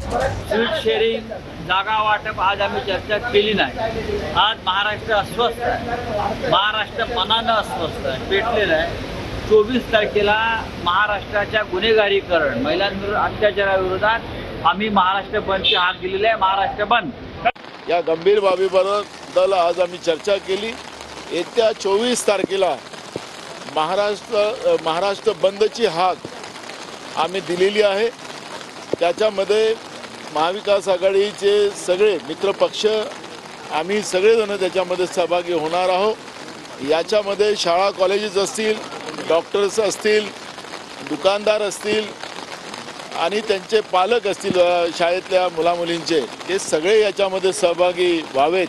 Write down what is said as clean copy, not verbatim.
Seat sharing, जागा वाटप आज आम्ही चर्चा केली नाही। आज महाराष्ट्र अस्वस्थ आहे, महाराष्ट्र मनानं अस्वस्थ आहे, पेटलेलं आहे। 24 तारखेला महाराष्ट्राच्या गुन्हेगारीकरण, महिलांवर अत्याचाराविरोधात आम्ही महाराष्ट्र बंदची हाक दिलेली आहे। महाराष्ट्र बंद या गंभीर बाबीबद्दल आज आम्ही चर्चा केली। येत्या 24 तारखेला महाराष्ट्र बंदची हाक आम्ही दिलेली आहे। त्याच्यामध्ये महाविकास आघाडीचे सगळे मित्रपक्ष आम्ही सगळेजण त्याच्यामध्ये सहभागी होणार आहोत। याच्यामध्ये शाळा कॉलेजेस असतील, डॉक्टर्स असतील, दुकानदार असतील आणि त्यांचे पालक असतील, शाळेतल्या मुलामुलींचे, हे सगळे याच्यामध्ये सहभागी व्हावेत।